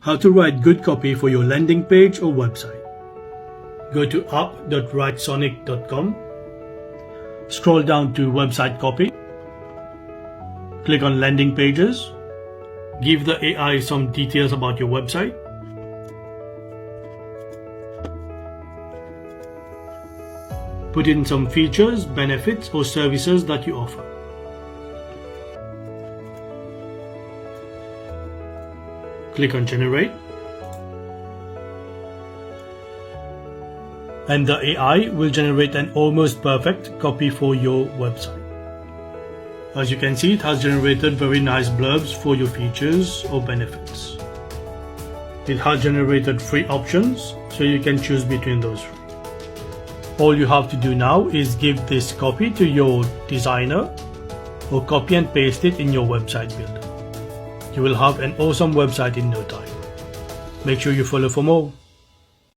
How to write good copy for your landing page or website. Go to up.writesonic.com. Scroll down to website copy. Click on landing pages. Give the AI some details about your website. Put in some features, benefits, or services that you offer. Click on generate. And the AI will generate an almost perfect copy for your website. As you can see, it has generated very nice blurbs for your features or benefits. It has generated 3 options, so you can choose between those 3. All you have to do now is give this copy to your designer or copy and paste it in your website builder. You will have an awesome website in no time. Make sure you follow for more.